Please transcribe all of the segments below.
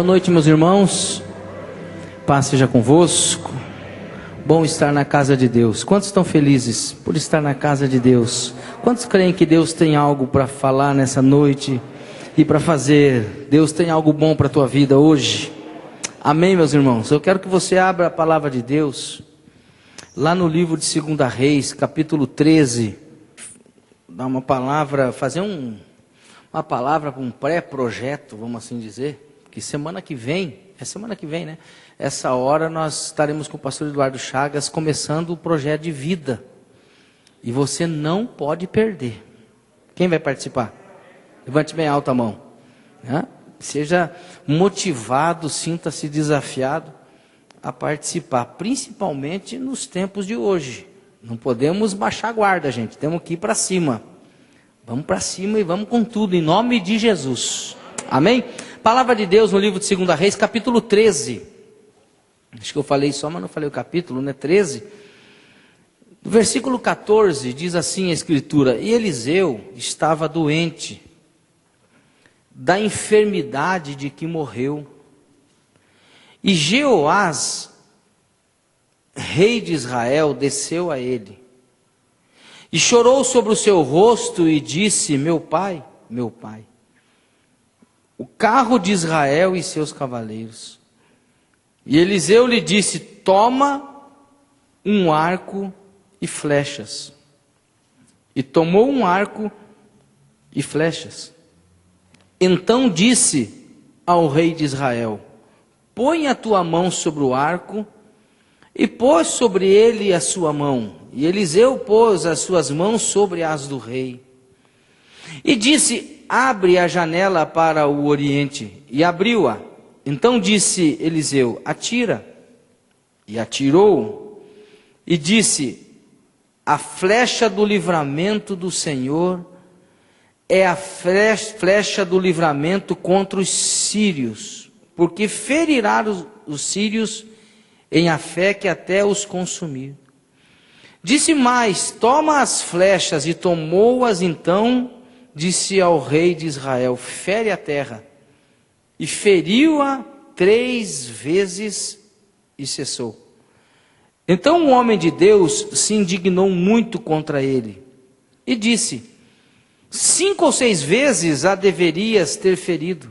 Boa noite, meus irmãos. Paz seja convosco. Bom estar na casa de Deus. Quantos estão felizes por estar na casa de Deus? Quantos creem que Deus tem algo para falar nessa noite e para fazer? Deus tem algo bom para a tua vida hoje? Amém, meus irmãos? Eu quero que você abra a palavra de Deus lá no livro de 2 Reis, capítulo 13. Dar uma palavra, fazer uma palavra para um pré-projeto, vamos assim dizer. Que semana que vem, né? Essa hora nós estaremos com o pastor Eduardo Chagas começando o projeto de vida. E você não pode perder. Quem vai participar? Levante bem alto a mão. Né? Seja motivado, sinta-se desafiado a participar, principalmente nos tempos de hoje. Não podemos baixar a guarda, gente. Temos que ir para cima. Vamos para cima e vamos com tudo, em nome de Jesus. Amém? Palavra de Deus no livro de 2 Reis, capítulo 13. Acho que eu falei só, mas não falei o capítulo, né? 13. No versículo 14, diz assim a escritura: E Eliseu estava doente, da enfermidade de que morreu. E Jeoás, rei de Israel, desceu a ele. E chorou sobre o seu rosto e disse: Meu pai, o carro de Israel e seus cavaleiros. E Eliseu lhe disse: Toma um arco e flechas. E tomou um arco e flechas. Então disse ao rei de Israel: Põe a tua mão sobre o arco. E pôs sobre ele a sua mão. E Eliseu pôs as suas mãos sobre as do rei. E disse: Abre a janela para o oriente. E abriu-a. Então disse Eliseu: Atira. E atirou. E disse: A flecha do livramento do Senhor é a flecha do livramento contra os sírios, porque ferirá os sírios em a fé que até os consumir. Disse mais: Toma as flechas. E tomou-as. Então disse ao rei de Israel: Fere a terra. E feriu-a 3 vezes e cessou. Então o homem de Deus se indignou muito contra ele e disse: 5 ou 6 vezes a deverias ter ferido.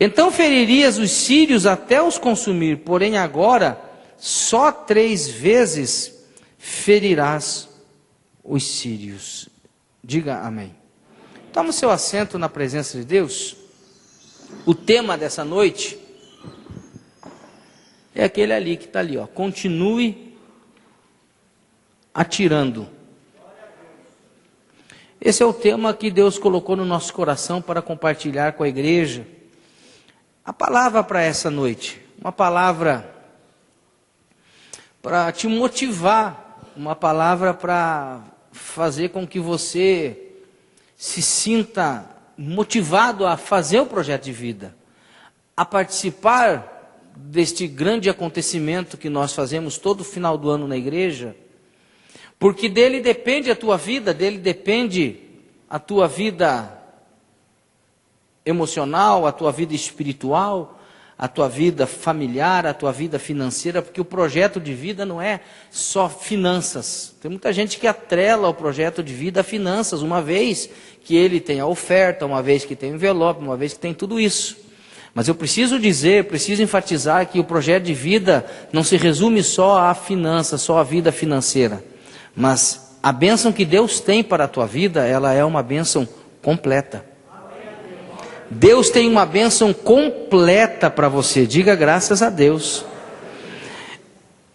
Então feririas os sírios até os consumir, porém agora só 3 vezes ferirás os sírios. Diga amém. Toma o seu assento na presença de Deus. O tema dessa noite é aquele ali que está ali, ó. Continue atirando. Esse é o tema que Deus colocou no nosso coração para compartilhar com a igreja. A palavra para essa noite, uma palavra para te motivar, uma palavra para fazer com que você se sinta motivado a fazer o projeto de vida, a participar deste grande acontecimento que nós fazemos todo final do ano na igreja, porque dele depende a tua vida, dele depende a tua vida emocional, a tua vida espiritual, a tua vida familiar, a tua vida financeira, porque o projeto de vida não é só finanças. Tem muita gente que atrela o projeto de vida a finanças, uma vez que ele tem a oferta, uma vez que tem o envelope, uma vez que tem tudo isso. Mas eu preciso dizer, preciso enfatizar que o projeto de vida não se resume só à finança, só à vida financeira. Mas a bênção que Deus tem para a tua vida, ela é uma bênção completa. Deus tem uma bênção completa para você. Diga graças a Deus.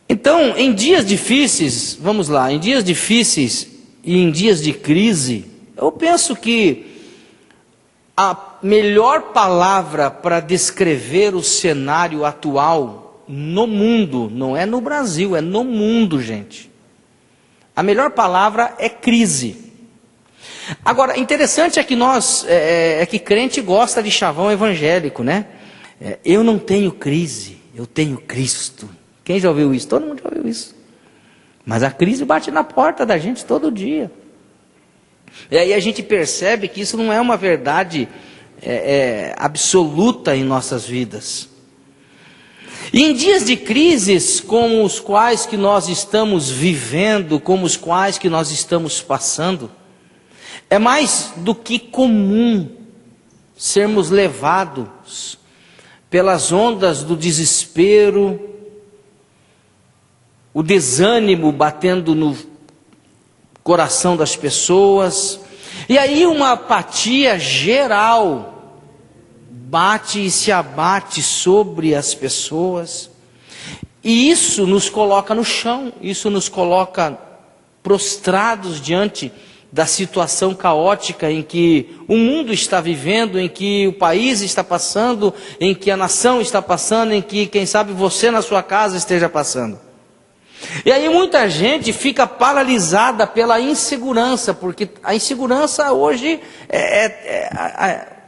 Então, em dias difíceis, vamos lá, em dias difíceis e em dias de crise, eu penso que a melhor palavra para descrever o cenário atual no mundo, não é no Brasil, é no mundo, gente. A melhor palavra é crise. Agora, interessante é que que crente gosta de chavão evangélico, né? Eu não tenho crise, eu tenho Cristo. Quem já ouviu isso? Todo mundo já ouviu isso. Mas a crise bate na porta da gente todo dia. E aí a gente percebe que isso não é uma verdade absoluta em nossas vidas. E em dias de crises como os quais que nós estamos vivendo, como os quais que nós estamos passando, é mais do que comum sermos levados pelas ondas do desespero, o desânimo batendo no coração das pessoas, e aí uma apatia geral bate e se abate sobre as pessoas, e isso nos coloca no chão, isso nos coloca prostrados diante da situação caótica em que o mundo está vivendo, em que o país está passando, em que a nação está passando, em que, quem sabe, você na sua casa esteja passando. E aí muita gente fica paralisada pela insegurança, porque a insegurança hoje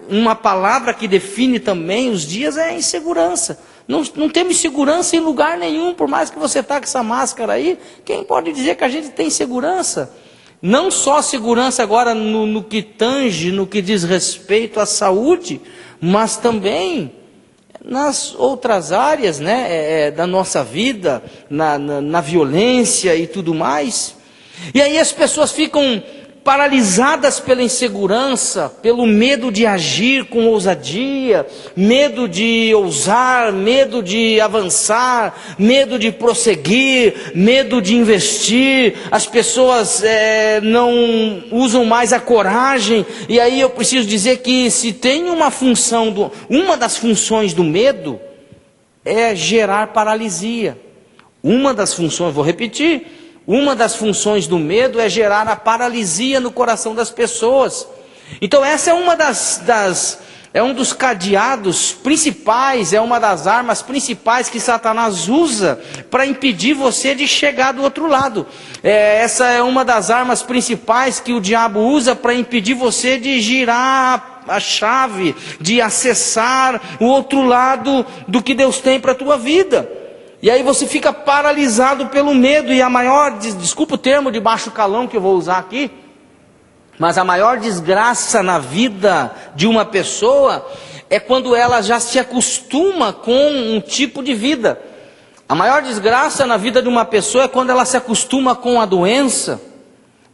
uma palavra que define também os dias é a insegurança. Não temos segurança em lugar nenhum, por mais que você está com essa máscara aí, quem pode dizer que a gente tem segurança? Não só segurança agora no que tange, no que diz respeito à saúde, mas também nas outras áreas, né, da nossa vida, na violência e tudo mais. E aí as pessoas ficam paralisadas pela insegurança, pelo medo de agir com ousadia, medo de ousar, medo de avançar, medo de prosseguir, medo de investir. As pessoas não usam mais a coragem. E aí eu preciso dizer que se tem uma das funções do medo é gerar paralisia. Uma das funções, vou repetir, uma das funções do medo é gerar a paralisia no coração das pessoas. Então essa é um dos cadeados principais, é uma das armas principais que Satanás usa para impedir você de chegar do outro lado. Essa é uma das armas principais que o diabo usa para impedir você de girar a chave, de acessar o outro lado do que Deus tem para a tua vida. E aí você fica paralisado pelo medo, e a maior, desculpa o termo de baixo calão que eu vou usar aqui, mas a maior desgraça na vida de uma pessoa é quando ela já se acostuma com um tipo de vida. A maior desgraça na vida de uma pessoa é quando ela se acostuma com a doença,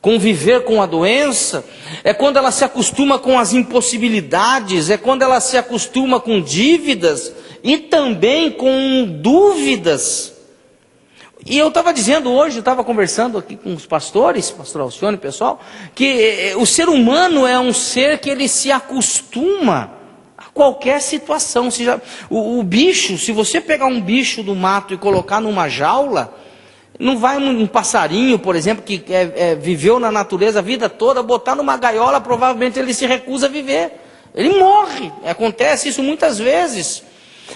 com viver com a doença, é quando ela se acostuma com as impossibilidades, é quando ela se acostuma com dívidas, e também com dúvidas. E eu estava dizendo hoje, eu estava conversando aqui com os pastores, pastor Alcione, pessoal, que o ser humano é um ser que ele se acostuma a qualquer situação. O bicho, se você pegar um bicho do mato e colocar numa jaula, não vai um passarinho, por exemplo, que viveu na natureza a vida toda, botar numa gaiola, provavelmente ele se recusa a viver. Ele morre, acontece isso muitas vezes.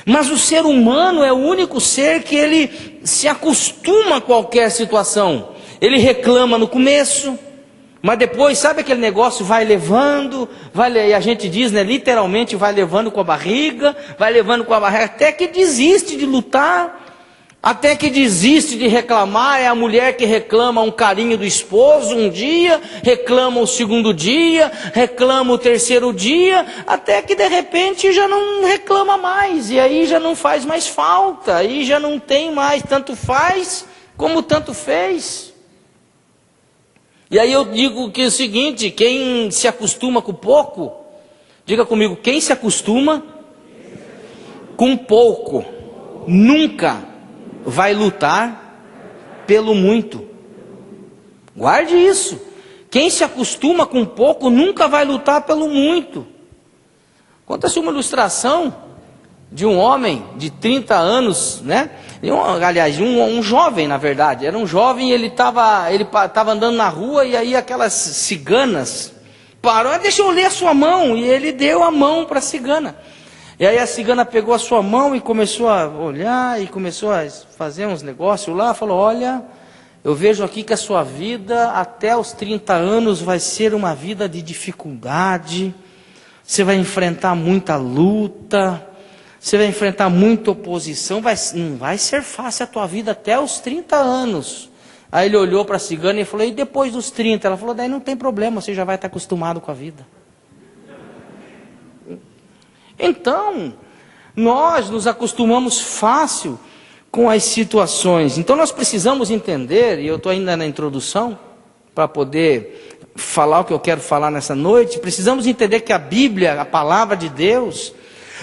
Mas o ser humano é o único ser que ele se acostuma a qualquer situação. Ele reclama no começo, mas depois, sabe aquele negócio, vai levando, e a gente diz, né, literalmente vai levando com a barriga, até que desiste de lutar, até que desiste de reclamar. É a mulher que reclama um carinho do esposo um dia, reclama o segundo dia, reclama o terceiro dia, até que de repente já não reclama mais, e aí já não faz mais falta, aí já não tem mais, tanto faz como tanto fez. E aí eu digo que é o seguinte, quem se acostuma com pouco, diga comigo, quem se acostuma com pouco, nunca vai lutar pelo muito. Guarde isso. Quem se acostuma com pouco nunca vai lutar pelo muito. Conta-se uma ilustração de um homem de 30 anos, né? Aliás, um jovem, na verdade. Era um jovem e ele estava andando na rua, e aí aquelas ciganas pararam. Deixa eu ler a sua mão. E ele deu a mão para a cigana. E aí a cigana pegou a sua mão e começou a olhar, e começou a fazer uns negócios lá, falou, olha, eu vejo aqui que a sua vida até os 30 anos vai ser uma vida de dificuldade, você vai enfrentar muita luta, você vai enfrentar muita oposição, não vai ser fácil a tua vida até os 30 anos. Aí ele olhou para a cigana e falou, e depois dos 30? Ela falou, daí não tem problema, você já vai estar acostumado com a vida. Então, nós nos acostumamos fácil com as situações. Então nós precisamos entender, e eu estou ainda na introdução, para poder falar o que eu quero falar nessa noite, precisamos entender que a Bíblia, a palavra de Deus,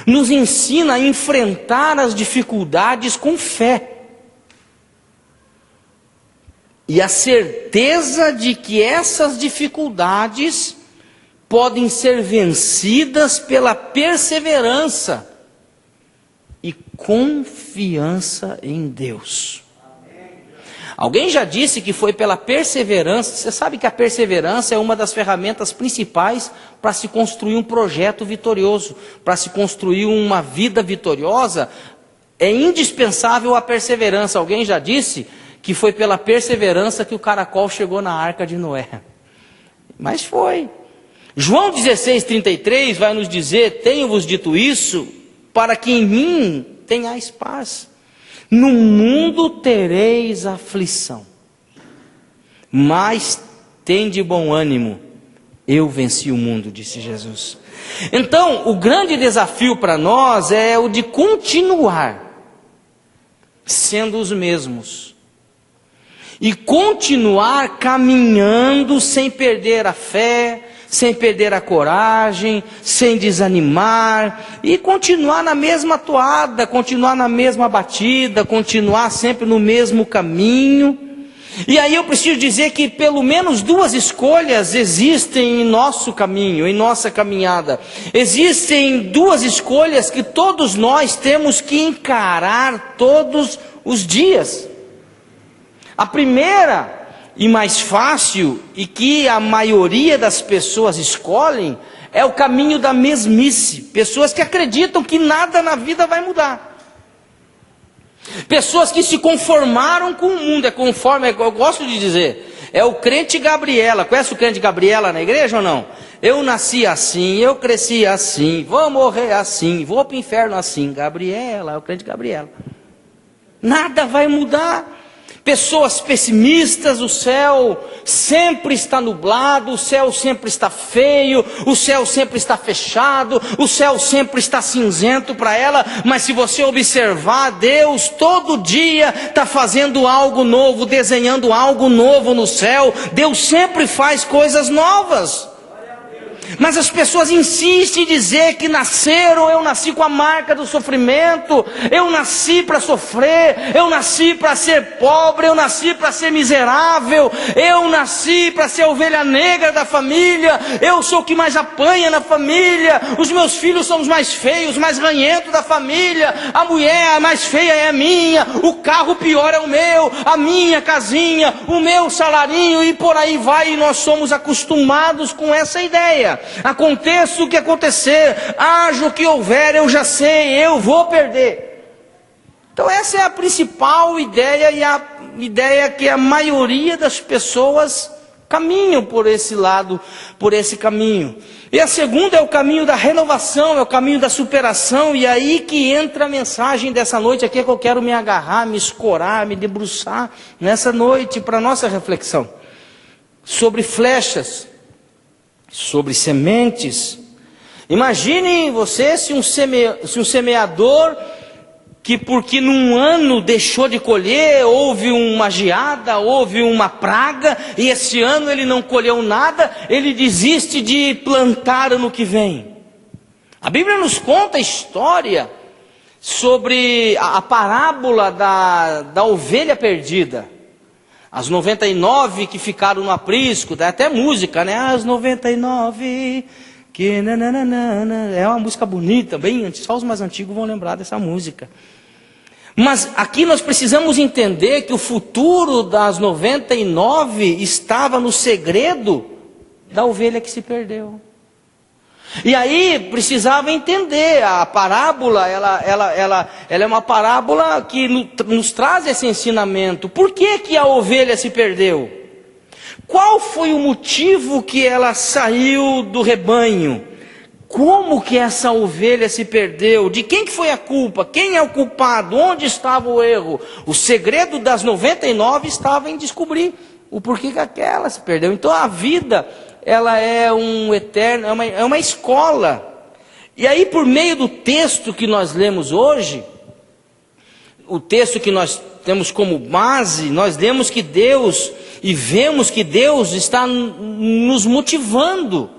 nos ensina a enfrentar as dificuldades com fé. E a certeza de que essas dificuldades podem ser vencidas pela perseverança e confiança em Deus. Alguém já disse que foi pela perseverança. Você sabe que a perseverança é uma das ferramentas principais para se construir um projeto vitorioso, para se construir uma vida vitoriosa. É indispensável a perseverança. Alguém já disse que foi pela perseverança que o caracol chegou na arca de Noé. Mas foi. João 16:33 vai nos dizer: tenho-vos dito isso, para que em mim tenhais paz. No mundo tereis aflição, mas tende bom ânimo, eu venci o mundo, disse Jesus. Então, o grande desafio para nós é o de continuar sendo os mesmos. E continuar caminhando sem perder a fé, sem perder a coragem, sem desanimar, e continuar na mesma toada, continuar na mesma batida, continuar sempre no mesmo caminho. E aí eu preciso dizer que pelo menos duas escolhas existem em nosso caminho, em nossa caminhada. Existem duas escolhas que todos nós temos que encarar todos os dias. A primeira e mais fácil, e que a maioria das pessoas escolhem, é o caminho da mesmice. Pessoas que acreditam que nada na vida vai mudar. Pessoas que se conformaram com o mundo. Eu gosto de dizer, é o crente Gabriela. Conhece o crente Gabriela na igreja ou não? Eu nasci assim, eu cresci assim, vou morrer assim, vou para o inferno assim. Gabriela, é o crente Gabriela. Nada vai mudar. Pessoas pessimistas, o céu sempre está nublado, o céu sempre está feio, o céu sempre está fechado, o céu sempre está cinzento para ela. Mas se você observar, Deus todo dia está fazendo algo novo, desenhando algo novo no céu. Deus sempre faz coisas novas. Mas as pessoas insistem em dizer que nasceram, eu nasci com a marca do sofrimento, eu nasci para sofrer, eu nasci para ser pobre, eu nasci para ser miserável, eu nasci para ser a ovelha negra da família, eu sou o que mais apanha na família, os meus filhos são os mais feios, mais ranhentos da família, a mulher a mais feia é a minha, o carro pior é o meu, a minha casinha, o meu salarinho, e por aí vai. E nós somos acostumados com essa ideia. Aconteça o que acontecer, haja o que houver, eu já sei, eu vou perder. Então essa é a principal ideia, e a ideia que a maioria das pessoas caminham por esse lado, por esse caminho. E a segunda é o caminho da renovação, é o caminho da superação. E aí que entra a mensagem dessa noite aqui, que eu quero me agarrar, me escorar, me debruçar nessa noite para a nossa reflexão. Sobre flechas, sobre sementes. Imagine você se um semeador que, porque num ano deixou de colher, houve uma geada, houve uma praga, e esse ano ele não colheu nada, ele desiste de plantar ano que vem. A Bíblia nos conta a história sobre a parábola da ovelha perdida. As 99 que ficaram no aprisco, dá até música, né? As 99 que nananana. É uma música bonita, bem, só os mais antigos vão lembrar dessa música. Mas aqui nós precisamos entender que o futuro das 99 estava no segredo da ovelha que se perdeu. E aí precisava entender, a parábola, ela é uma parábola que nos traz esse ensinamento. Por que a ovelha se perdeu? Qual foi o motivo que ela saiu do rebanho? Como que essa ovelha se perdeu? De quem que foi a culpa? Quem é o culpado? Onde estava o erro? O segredo das 99 estava em descobrir o porquê que aquela se perdeu. Então a vida, ela é um eterno, é uma escola. E aí, por meio do texto que nós lemos hoje, o texto que nós temos como base, nós lemos que Deus, e vemos que Deus está nos motivando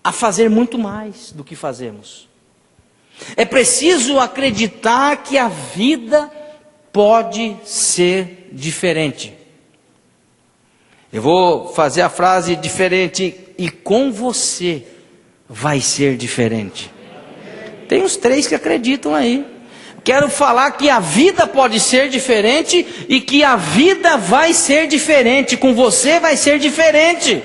a fazer muito mais do que fazemos. É preciso acreditar que a vida pode ser diferente. Eu vou fazer a frase diferente: e com você vai ser diferente. Tem uns 3 que acreditam aí. Quero falar que a vida pode ser diferente e que a vida vai ser diferente. Com você vai ser diferente.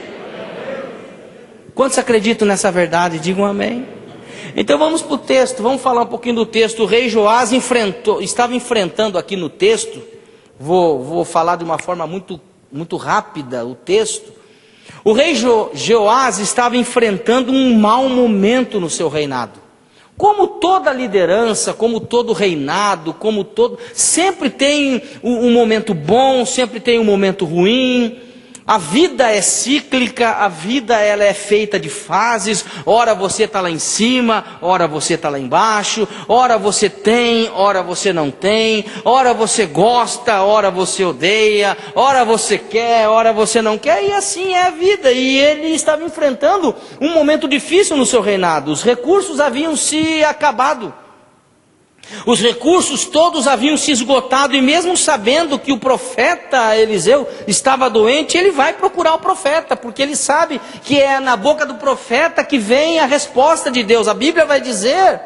Quantos acreditam nessa verdade? Digam amém. Então vamos para o texto, vamos falar um pouquinho do texto. O rei Joás estava enfrentando aqui no texto, vou falar de uma forma muito rápida o texto. O rei Joás estava enfrentando um mau momento no seu reinado. Como toda liderança, como todo reinado, sempre tem um momento bom, sempre tem um momento ruim. A vida é cíclica, a vida ela é feita de fases. Ora você está lá em cima, ora você está lá embaixo. Ora você tem, ora você não tem. Ora você gosta, ora você odeia. Ora você quer, ora você não quer. E assim é a vida. E ele estava enfrentando um momento difícil no seu reinado. Os recursos haviam se acabado. Os recursos todos haviam se esgotado, e mesmo sabendo que o profeta Eliseu estava doente, ele vai procurar o profeta, porque ele sabe que é na boca do profeta que vem a resposta de Deus. A Bíblia vai dizer: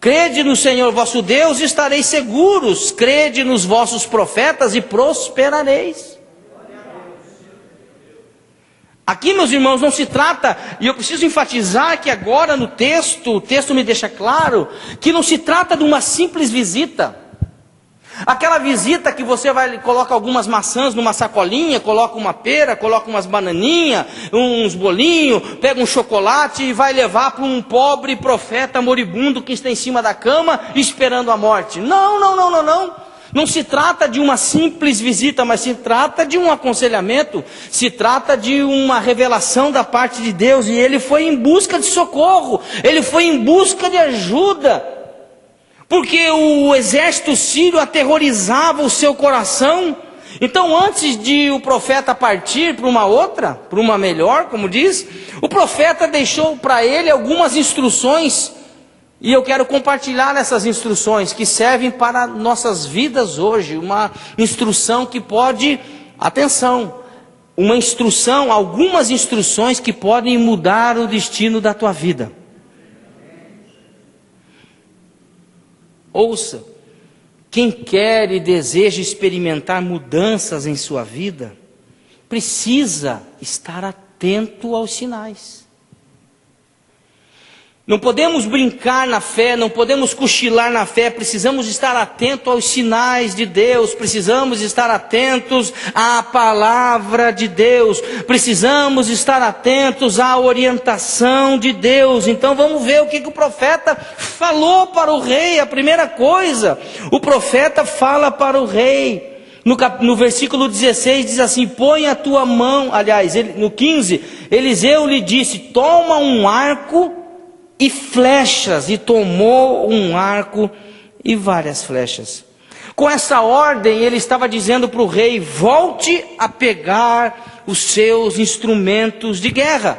crede no Senhor vosso Deus e estareis seguros, crede nos vossos profetas e prosperareis. Aqui, meus irmãos, não se trata, e eu preciso enfatizar que agora no texto, o texto me deixa claro, que não se trata de uma simples visita. Aquela visita que você coloca algumas maçãs numa sacolinha, coloca uma pera, coloca umas bananinhas, uns bolinhos, pega um chocolate e vai levar para um pobre profeta moribundo que está em cima da cama esperando a morte. Não. Não se trata de uma simples visita, mas se trata de um aconselhamento, se trata de uma revelação da parte de Deus, e ele foi em busca de socorro, ele foi em busca de ajuda, porque o exército sírio aterrorizava o seu coração. Então, antes de o profeta partir para uma outra, para uma melhor, como diz, o profeta deixou para ele algumas instruções. E eu quero compartilhar essas instruções que servem para nossas vidas hoje. Uma instrução que pode, atenção, algumas instruções que podem mudar o destino da tua vida. Ouça, quem quer e deseja experimentar mudanças em sua vida, precisa estar atento aos sinais. Não podemos brincar na fé, não podemos cochilar na fé, precisamos estar atentos aos sinais de Deus, precisamos estar atentos à palavra de Deus, precisamos estar atentos à orientação de Deus. Então vamos ver o que o profeta falou para o rei. A primeira coisa, o profeta fala para o rei, no versículo 16 diz assim: põe a tua mão, no 15, Eliseu lhe disse: toma um arco e flechas, e tomou um arco e várias flechas. Com essa ordem ele estava dizendo para o rei: volte a pegar os seus instrumentos de guerra.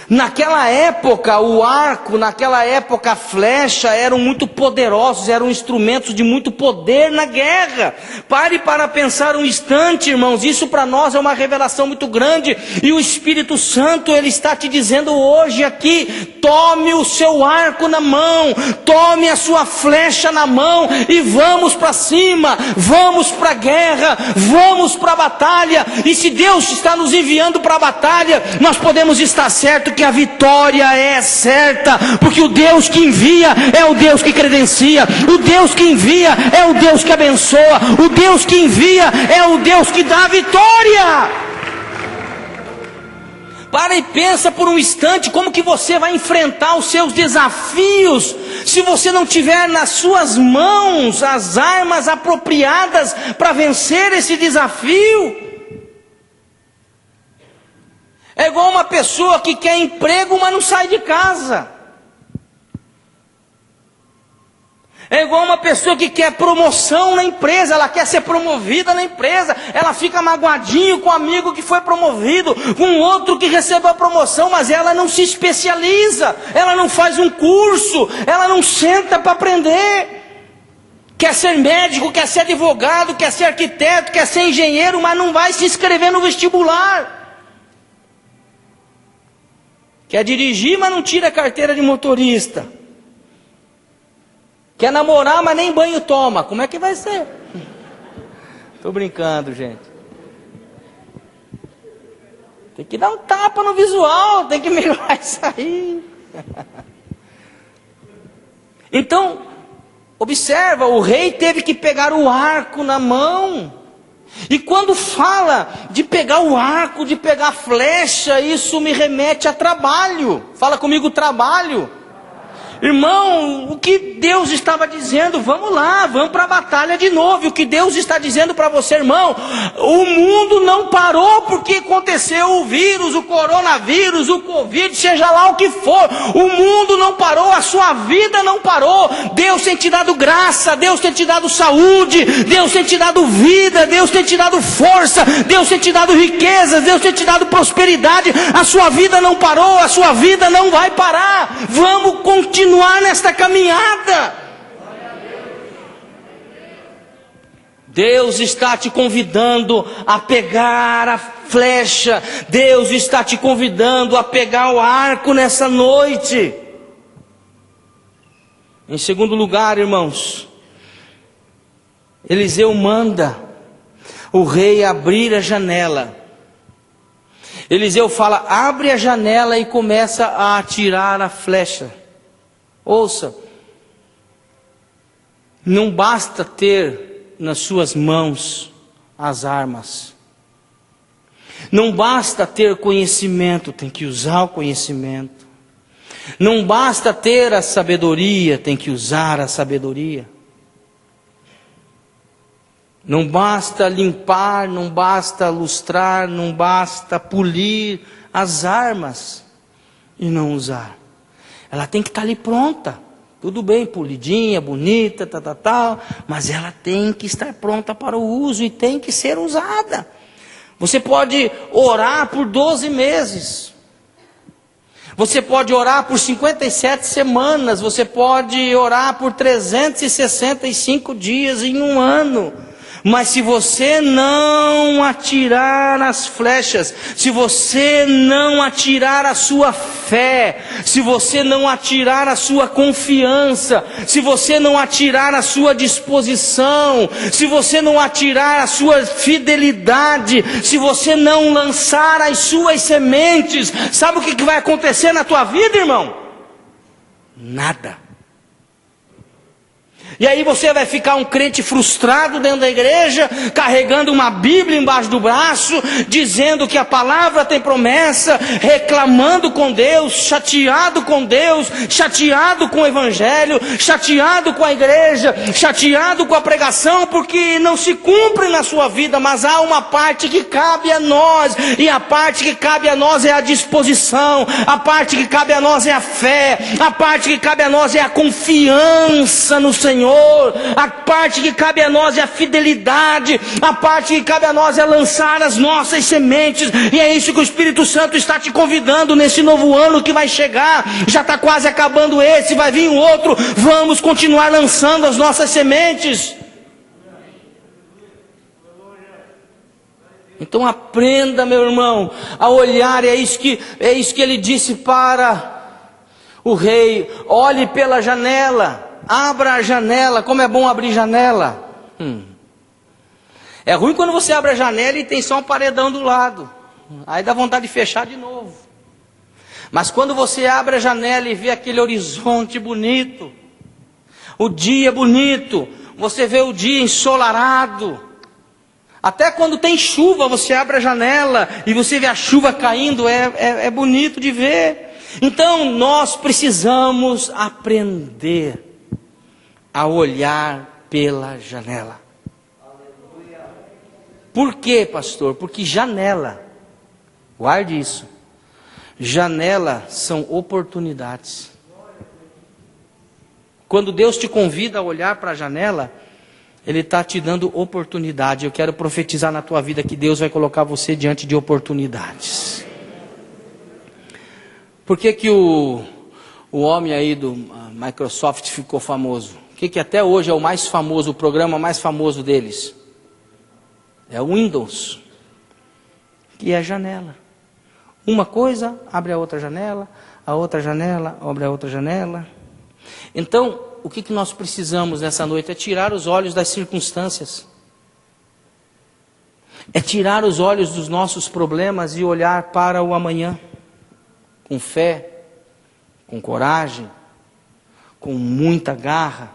Naquela época o arco, naquela época a flecha eram muito poderosos, eram instrumentos de muito poder na guerra. Pare para pensar um instante, irmãos, isso para nós é uma revelação muito grande, e o Espírito Santo, ele está te dizendo hoje aqui: tome o seu arco na mão, tome a sua flecha na mão, e vamos para cima, vamos para a guerra, vamos para a batalha. E se Deus está nos enviando para a batalha, nós podemos estar certo que a vitória é certa, porque o Deus que envia é o Deus que credencia, o Deus que envia é o Deus que abençoa, o Deus que envia é o Deus que dá a vitória. Para e pensa por um instante como que você vai enfrentar os seus desafios, se você não tiver nas suas mãos as armas apropriadas para vencer esse desafio. É igual uma pessoa que quer emprego, mas não sai de casa. É igual uma pessoa que quer promoção na empresa, ela quer ser promovida na empresa, ela fica magoadinho com um amigo que foi promovido, com outro que recebeu a promoção, mas ela não se especializa, ela não faz um curso, ela não senta para aprender. Quer ser médico, quer ser advogado, quer ser arquiteto, quer ser engenheiro, mas não vai se inscrever no vestibular. Quer dirigir, mas não tira a carteira de motorista. Quer namorar, mas nem banho toma. Como é que vai ser? Estou brincando, gente. Tem que dar um tapa no visual, tem que melhorar isso aí. Então, observa, o rei teve que pegar o arco na mão. E quando fala de pegar o arco, de pegar a flecha, isso me remete a trabalho. Fala comigo, trabalho. Irmão, o que Deus estava dizendo, vamos lá, vamos para a batalha de novo. O que Deus está dizendo para você, irmão, o mundo não parou porque aconteceu o vírus, o coronavírus, o Covid, seja lá o que for. O mundo não parou, a sua vida não parou. Deus tem te dado graça, Deus tem te dado saúde, Deus tem te dado vida, Deus tem te dado força, Deus tem te dado riquezas, Deus tem te dado prosperidade. A sua vida não parou, a sua vida não vai parar. Vamos continuar nesta caminhada. Deus está te convidando a pegar a flecha. Deus está te convidando a pegar o arco nessa noite. Em segundo lugar, irmãos, Eliseu manda o rei abrir a janela. Eliseu fala, abre a janela e começa a atirar a flecha. Ouça, não basta ter nas suas mãos as armas. Não basta ter conhecimento, tem que usar o conhecimento. Não basta ter a sabedoria, tem que usar a sabedoria. Não basta limpar, não basta lustrar, não basta polir as armas e não usar. Ela tem que estar ali pronta. Tudo bem, polidinha, bonita, tal, mas ela tem que estar pronta para o uso e tem que ser usada. Você pode orar por 12 meses. Você pode orar por 57 semanas. Você pode orar por 365 dias em um ano. Mas se você não atirar as flechas, se você não atirar a sua fé, se você não atirar a sua confiança, se você não atirar a sua disposição, se você não atirar a sua fidelidade, se você não lançar as suas sementes, sabe o que vai acontecer na tua vida, irmão? Nada. E aí você vai ficar um crente frustrado dentro da igreja, carregando uma Bíblia embaixo do braço, dizendo que a palavra tem promessa, reclamando com Deus, chateado com o evangelho, chateado com a igreja, chateado com a pregação, porque não se cumpre na sua vida, mas há uma parte que cabe a nós, e a parte que cabe a nós é a disposição, a parte que cabe a nós é a fé, a parte que cabe a nós é a confiança no Senhor. A parte que cabe a nós é a fidelidade, a parte que cabe a nós é lançar as nossas sementes, e é isso que o Espírito Santo está te convidando nesse novo ano que vai chegar. Já está quase acabando esse, vai vir um outro. Vamos continuar lançando as nossas sementes. Então aprenda, meu irmão, a olhar. É isso que ele disse para o rei: olhe pela janela. Abra a janela. Como é bom abrir janela. É ruim quando você abre a janela e tem só um paredão do lado. Aí dá vontade de fechar de novo. Mas quando você abre a janela e vê aquele horizonte bonito, o dia bonito, você vê o dia ensolarado. Até quando tem chuva, você abre a janela e você vê a chuva caindo, é bonito de ver. Então nós precisamos aprender a olhar pela janela. Por quê, pastor? Porque janela, guarde isso, janela são oportunidades. Quando Deus te convida a olhar para a janela, Ele está te dando oportunidade. Eu quero profetizar na tua vida que Deus vai colocar você diante de oportunidades. Por que o homem aí do Microsoft ficou famoso? O que até hoje é o mais famoso, o programa mais famoso deles? É o Windows, que é a janela. Uma coisa abre a outra janela abre a outra janela. Então, o que nós precisamos nessa noite é tirar os olhos das circunstâncias. É tirar os olhos dos nossos problemas e olhar para o amanhã. Com fé, com coragem, com muita garra,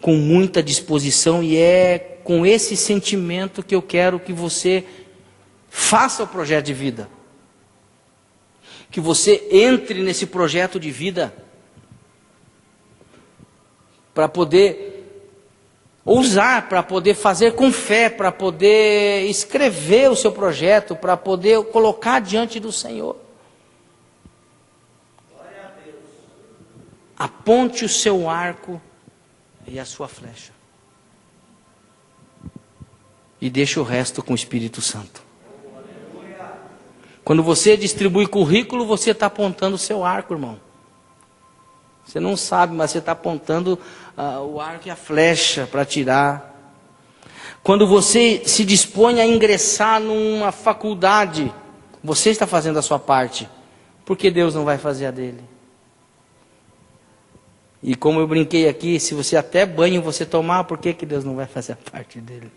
com muita disposição. E é com esse sentimento que eu quero que você faça o projeto de vida. Que você entre nesse projeto de vida. Para poder ousar, para poder fazer com fé, para poder escrever o seu projeto, para poder colocar diante do Senhor. Glória a Deus. Aponte o seu arco e a sua flecha. E deixe o resto com o Espírito Santo. Quando você distribui currículo, você está apontando o seu arco, irmão. Você não sabe, mas você está apontando o arco e a flecha para atirar. Quando você se dispõe a ingressar numa faculdade, você está fazendo a sua parte. Porque Deus não vai fazer a dele. E como eu brinquei aqui, se você até banho você tomar, por que Deus não vai fazer a parte dele?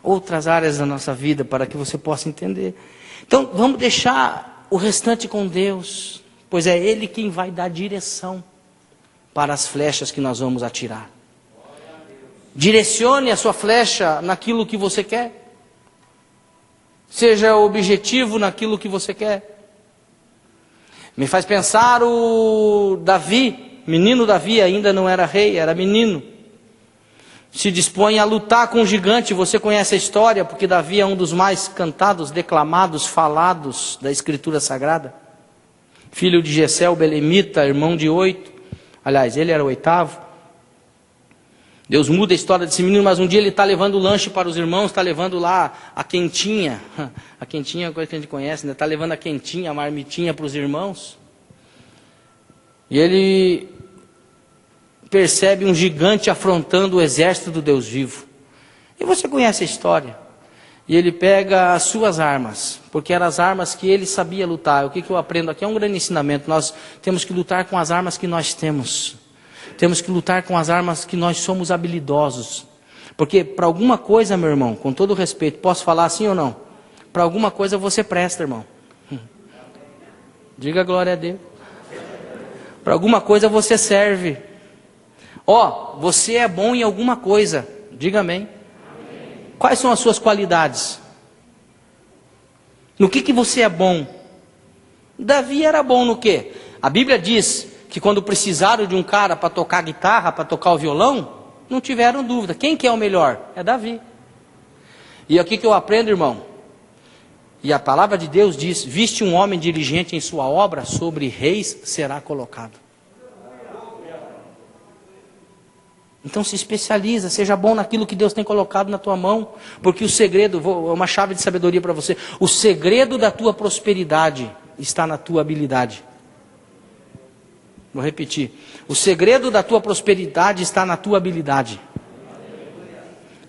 Outras áreas da nossa vida para que você possa entender. Então vamos deixar o restante com Deus. Pois é Ele quem vai dar direção para as flechas que nós vamos atirar. Direcione a sua flecha naquilo que você quer. Seja objetivo naquilo que você quer. Me faz pensar o Davi, menino Davi, ainda não era rei, era menino. Se dispõe a lutar com um gigante. Você conhece a história, porque Davi é um dos mais cantados, declamados, falados da Escritura Sagrada. Filho de Jessé, o belemita, irmão de 8. Aliás, ele era o 8º. Deus muda a história desse menino, mas um dia ele está levando o lanche para os irmãos, está levando lá a quentinha. A quentinha é uma coisa que a gente conhece, né? Está levando a quentinha, a marmitinha para os irmãos. E ele percebe um gigante afrontando o exército do Deus vivo. E você conhece a história. E ele pega as suas armas, porque eram as armas que ele sabia lutar. O que eu aprendo aqui é um grande ensinamento. Nós temos que lutar com as armas que nós temos. Temos que lutar com as armas que nós somos habilidosos. Porque para alguma coisa, meu irmão, com todo respeito, posso falar assim ou não? Para alguma coisa você presta, irmão. Diga glória a Deus. Para alguma coisa você serve. Você é bom em alguma coisa. Diga amém. Quais são as suas qualidades? No que você é bom? Davi era bom no quê? A Bíblia diz que quando precisaram de um cara para tocar guitarra, para tocar o violão, não tiveram dúvida. Quem que é o melhor? É Davi. E aqui que eu aprendo, irmão. E a palavra de Deus diz: viste um homem diligente em sua obra, sobre reis será colocado. Então se especializa, seja bom naquilo que Deus tem colocado na tua mão. Porque o segredo, uma chave de sabedoria para você. O segredo da tua prosperidade está na tua habilidade. Vou repetir. O segredo da tua prosperidade está na tua habilidade.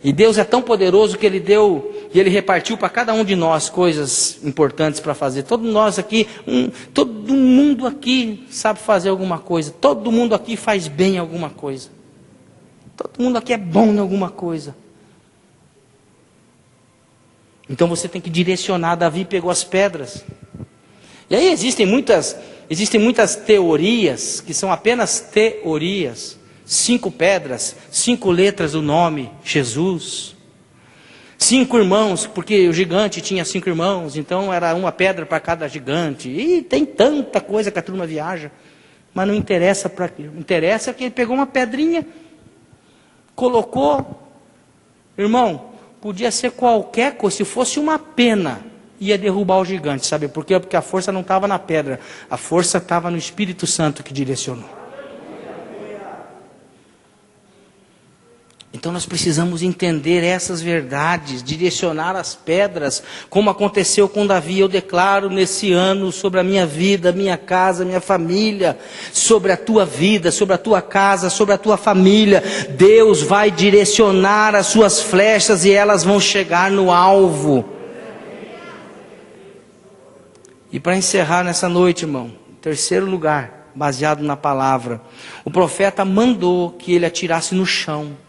E Deus é tão poderoso que Ele deu, e Ele repartiu para cada um de nós coisas importantes para fazer. Todo mundo aqui sabe fazer alguma coisa. Todo mundo aqui faz bem alguma coisa. Todo mundo aqui é bom em alguma coisa. Então você tem que direcionar. Davi pegou as pedras. E aí existem muitas teorias, que são apenas teorias. 5 pedras, 5 letras do nome, Jesus. 5 irmãos, porque o gigante tinha 5 irmãos, então era uma pedra para cada gigante. E tem tanta coisa que a turma viaja. Mas não interessa para quê. Interessa que ele pegou uma pedrinha, colocou. Irmão, podia ser qualquer coisa. Se fosse uma pena, ia derrubar o gigante. Sabe por quê? Porque a força não estava na pedra. A força estava no Espírito Santo que direcionou. Então nós precisamos entender essas verdades, direcionar as pedras, como aconteceu com Davi. Eu declaro nesse ano sobre a minha vida, minha casa, minha família, sobre a tua vida, sobre a tua casa, sobre a tua família. Deus vai direcionar as suas flechas e elas vão chegar no alvo. E para encerrar nessa noite, irmão, em terceiro lugar, baseado na palavra, o profeta mandou que ele atirasse no chão.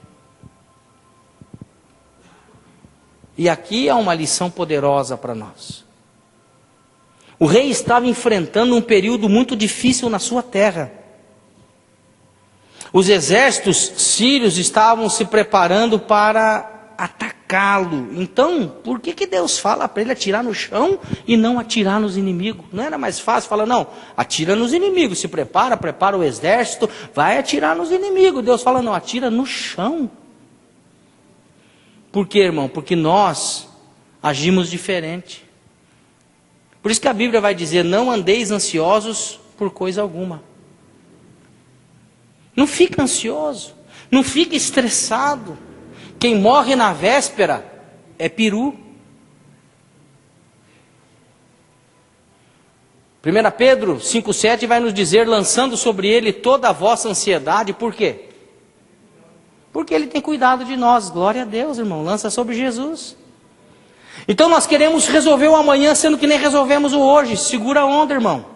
E aqui há uma lição poderosa para nós. O rei estava enfrentando um período muito difícil na sua terra. Os exércitos sírios estavam se preparando para atacá-lo. Então, por que Deus fala para ele atirar no chão e não atirar nos inimigos? Não era mais fácil falar, não, atira nos inimigos, se prepara o exército, vai atirar nos inimigos. Deus fala, não, atira no chão. Por quê, irmão? Porque nós agimos diferente. Por isso que a Bíblia vai dizer, não andeis ansiosos por coisa alguma. Não fica ansioso, não fica estressado. Quem morre na véspera é peru. 1 Pedro 5,7 vai nos dizer, lançando sobre ele toda a vossa ansiedade. Por quê? Porque ele tem cuidado de nós. Glória a Deus, irmão. Lança sobre Jesus. Então nós queremos resolver o amanhã, sendo que nem resolvemos o hoje. Segura a onda, irmão.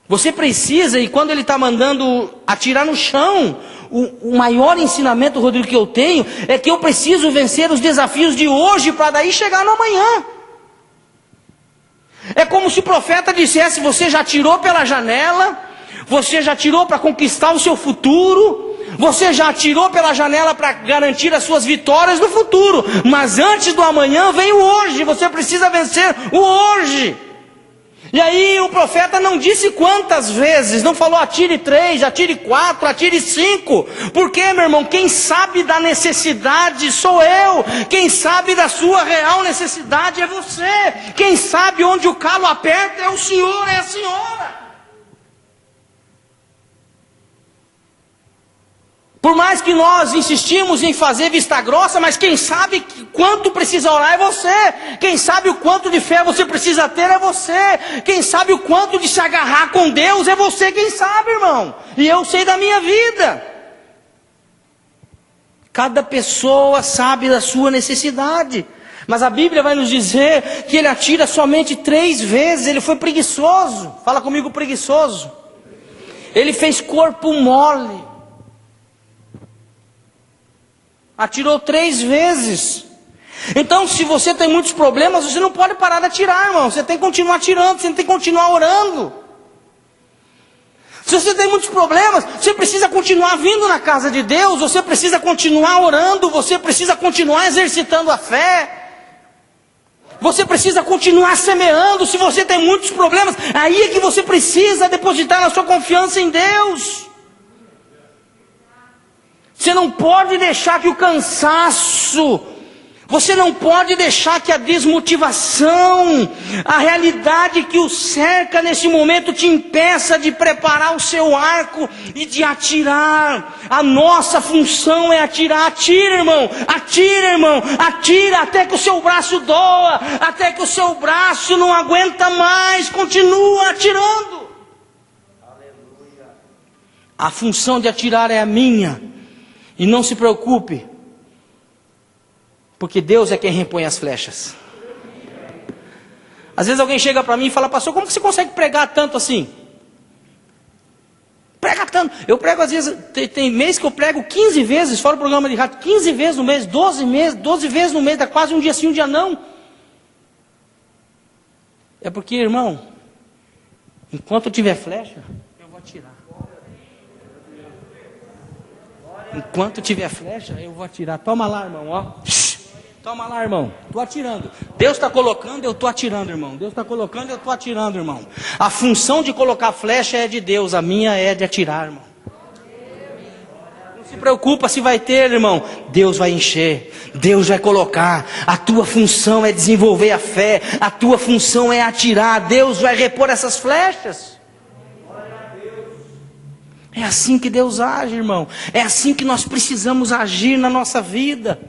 Você precisa, e quando ele está mandando atirar no chão, o maior ensinamento, Rodrigo, que eu tenho, é que eu preciso vencer os desafios de hoje, para daí chegar no amanhã. É como se o profeta dissesse, você já atirou pela janela, você já atirou para conquistar o seu futuro, você já atirou pela janela para garantir as suas vitórias no futuro, mas antes do amanhã vem o hoje, você precisa vencer o hoje. E aí o profeta não disse quantas vezes, não falou atire 3, atire 4, atire 5. Por quê, meu irmão? Quem sabe da necessidade sou eu. Quem sabe da sua real necessidade é você. Quem sabe onde o calo aperta é o senhor, é a senhora. Por mais que nós insistimos em fazer vista grossa, mas quem sabe quanto precisa orar é você. Quem sabe o quanto de fé você precisa ter é você. Quem sabe o quanto de se agarrar com Deus é você quem sabe, irmão. E eu sei da minha vida. Cada pessoa sabe da sua necessidade. Mas a Bíblia vai nos dizer que ele atira somente 3 vezes. Ele foi preguiçoso. Fala comigo, preguiçoso. Ele fez corpo mole. Atirou 3 vezes. Então, se você tem muitos problemas, você não pode parar de atirar, irmão. Você tem que continuar atirando, você tem que continuar orando. Se você tem muitos problemas, você precisa continuar vindo na casa de Deus, você precisa continuar orando, você precisa continuar exercitando a fé. Você precisa continuar semeando. Se você tem muitos problemas, aí é que você precisa depositar a sua confiança em Deus. Você não pode deixar que o cansaço, você não pode deixar que a desmotivação, a realidade que o cerca nesse momento te impeça de preparar o seu arco e de atirar. A nossa função é atirar. Atira, irmão, atira, irmão, atira até que o seu braço doa, até que o seu braço não aguenta mais, continua atirando. Aleluia. A função de atirar é a minha. E não se preocupe, porque Deus é quem repõe as flechas. Às vezes alguém chega para mim e fala, pastor, como que você consegue pregar tanto assim? Prega tanto. Eu prego às vezes, tem mês que eu prego 15 vezes, fora o programa de rádio, 15 vezes no mês, 12 vezes no mês, dá quase um dia sim, um dia não. É porque, irmão, enquanto eu tiver flecha, eu vou atirar. Enquanto tiver flecha, eu vou atirar. Toma lá, irmão, ó. Toma lá, irmão. Estou atirando. Deus está colocando, eu estou atirando, irmão. Deus está colocando, eu estou atirando, irmão. A função de colocar flecha é de Deus. A minha é de atirar, irmão. Não se preocupa se vai ter, irmão. Deus vai encher. Deus vai colocar. A tua função é desenvolver a fé. A tua função é atirar. Deus vai repor essas flechas. É assim que Deus age, irmão. É assim que nós precisamos agir na nossa vida.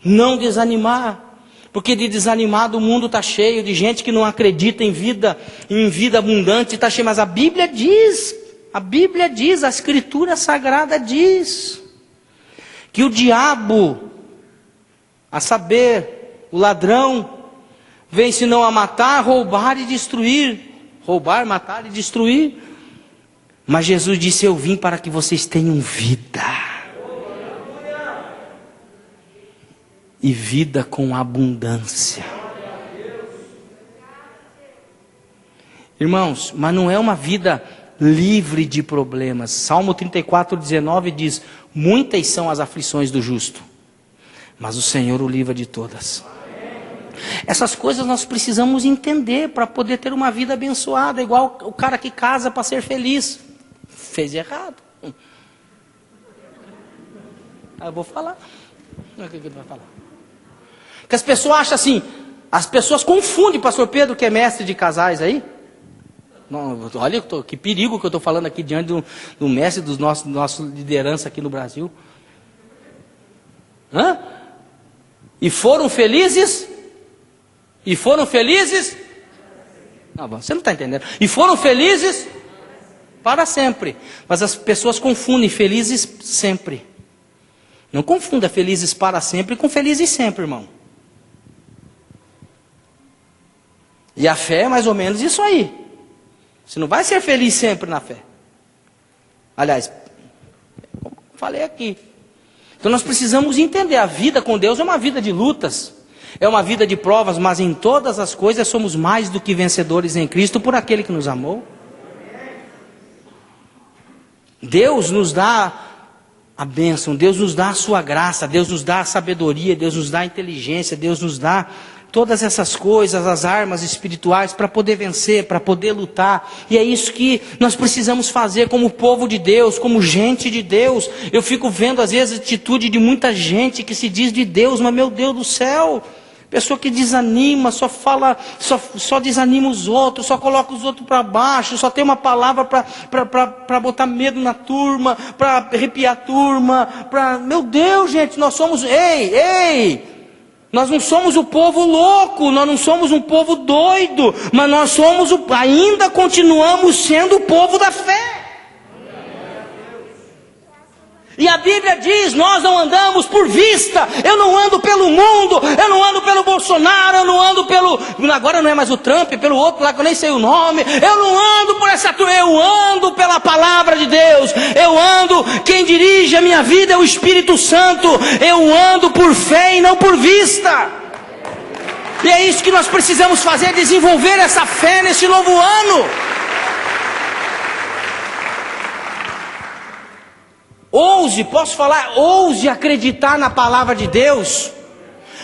Não desanimar. Porque de desanimado o mundo está cheio de gente que não acredita em vida abundante, está cheio. Mas a Bíblia diz, a Escritura Sagrada diz, que o diabo, a saber, o ladrão, vem senão a matar, roubar e destruir. Roubar, matar e destruir. Mas Jesus disse, eu vim para que vocês tenham vida. E vida com abundância. Irmãos, mas não é uma vida livre de problemas. Salmo 34:19 diz, muitas são as aflições do justo, mas o Senhor o livra de todas. Essas coisas nós precisamos entender para poder ter uma vida abençoada. Igual o cara que casa para ser feliz. Fez errado. Eu vou falar. O que ele vai falar? Que as pessoas acham assim, as pessoas confundem, pastor Pedro, que é mestre de casais aí. Não, olha que perigo que eu estou falando aqui diante do mestre dos nossa liderança aqui no Brasil. Hã? E foram felizes? E foram felizes? Não, você não está entendendo. E foram felizes para sempre. Mas as pessoas confundem felizes sempre. Não confunda felizes para sempre com felizes sempre, irmão. E a fé é mais ou menos isso aí. Você não vai ser feliz sempre na fé. Aliás, como falei aqui. Então nós precisamos entender, a vida com Deus é uma vida de lutas. É uma vida de provas, mas em todas as coisas somos mais do que vencedores em Cristo por aquele que nos amou. Deus nos dá a bênção, Deus nos dá a sua graça, Deus nos dá a sabedoria, Deus nos dá a inteligência, Deus nos dá todas essas coisas, as armas espirituais para poder vencer, para poder lutar. E é isso que nós precisamos fazer como povo de Deus, como gente de Deus. Eu fico vendo às vezes a atitude de muita gente que se diz de Deus, mas meu Deus do céu, pessoa que desanima, só fala, só desanima os outros, só coloca os outros para baixo, só tem uma palavra para botar medo na turma, para arrepiar a turma, meu Deus, gente, nós somos, nós não somos o povo louco, nós não somos um povo doido, mas nós ainda continuamos sendo o povo da fé. E a Bíblia diz, nós não andamos por vista, eu não ando pelo mundo, eu não ando pelo Bolsonaro, eu não ando agora não é mais o Trump, pelo outro lá que eu nem sei o nome, eu não ando por essa turma, eu ando pela palavra de Deus, quem dirige a minha vida é o Espírito Santo, eu ando por fé e não por vista. E é isso que nós precisamos fazer, desenvolver essa fé nesse novo ano. Ouse acreditar na palavra de Deus.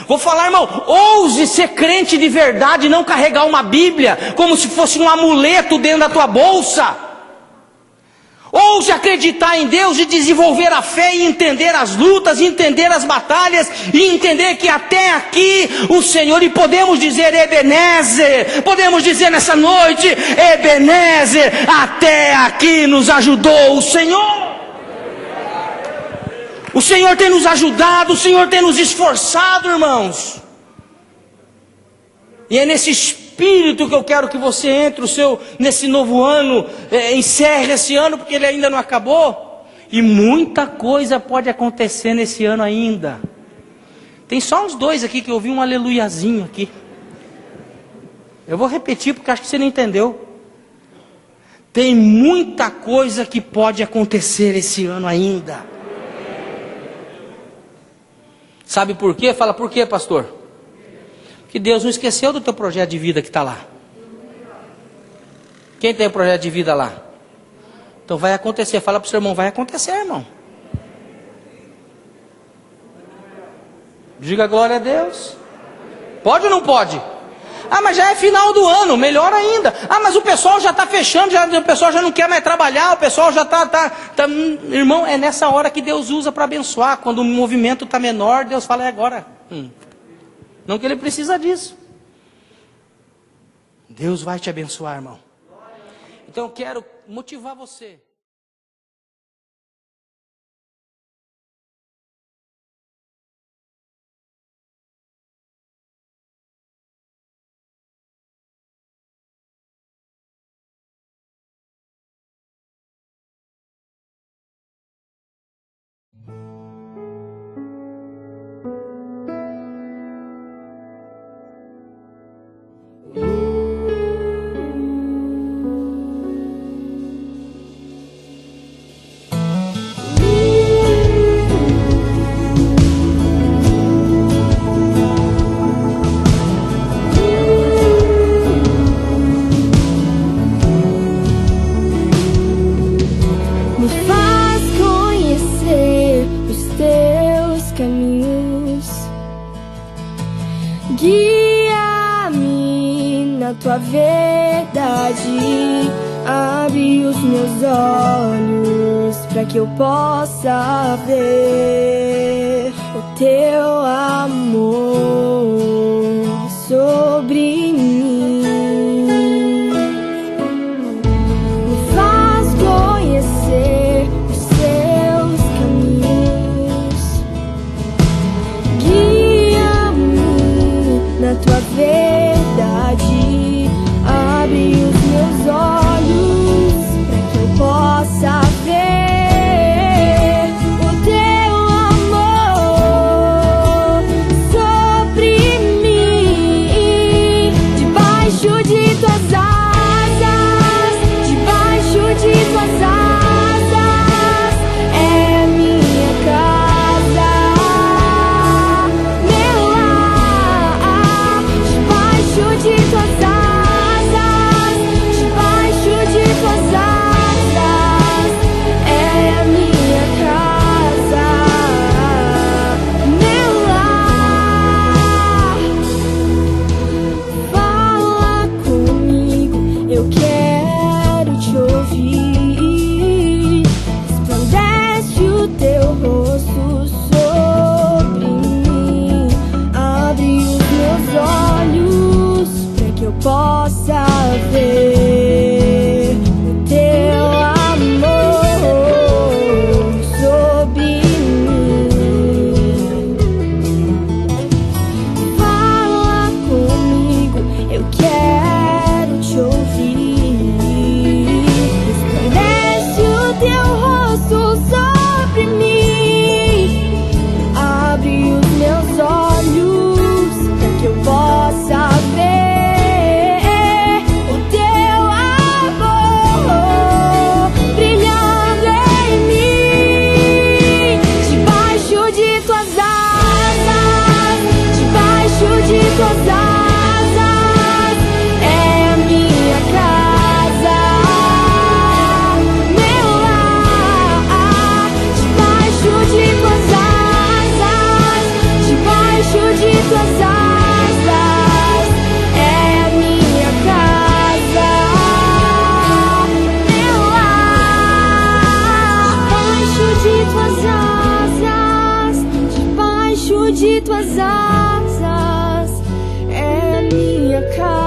Vou falar, irmão, ouse ser crente de verdade, não carregar uma Bíblia como se fosse um amuleto dentro da tua bolsa. Ouse acreditar em Deus e desenvolver a fé e entender as lutas, entender as batalhas e entender que até aqui o Senhor, e podemos dizer Ebenezer, podemos dizer nessa noite, Ebenezer, até aqui nos ajudou o Senhor. O Senhor tem nos ajudado, o Senhor tem nos esforçado, irmãos. E é nesse espírito que eu quero que você entre nesse novo ano, encerre esse ano, porque ele ainda não acabou. E muita coisa pode acontecer nesse ano ainda. Tem só uns dois aqui que eu ouvi um aleluiazinho aqui. Eu vou repetir porque acho que você não entendeu. Tem muita coisa que pode acontecer esse ano ainda. Sabe por quê? Fala, por quê, pastor? Que Deus não esqueceu do teu projeto de vida que está lá. Quem tem projeto de vida lá? Então vai acontecer. Fala para o seu irmão, vai acontecer, irmão. Diga glória a Deus. Pode ou não pode? Ah, mas já é final do ano, melhor ainda. Ah, mas o pessoal já está fechando, o pessoal já não quer mais trabalhar, o pessoal já está... Irmão, é nessa hora que Deus usa para abençoar. Quando o movimento está menor, Deus fala, é agora. Não que Ele precisa disso. Deus vai te abençoar, irmão. Então eu quero motivar você. tua verdade. Abre os meus olhos para que eu possa ver o teu amor sobre mim. Me faz conhecer os seus caminhos, guia-me na tua verdade. Abre os meus olhos para que eu possa ver o teu amor sobre mim. Debaixo de tuas asas, debaixo de tuas asas, é minha casa, meu lar. Debaixo de tuas asas, possa ver o teu amor sobre mim. Fala comigo, eu quero te ouvir. Resplandece o teu rosto sobre mim. Abre os meus olhos para que eu possa ver tuas asas, é minha casa, meu lar. Debaixo de tuas asas, debaixo de tuas asas, é minha casa, meu lar. Debaixo de tuas asas, debaixo de tuas asas, minha casa.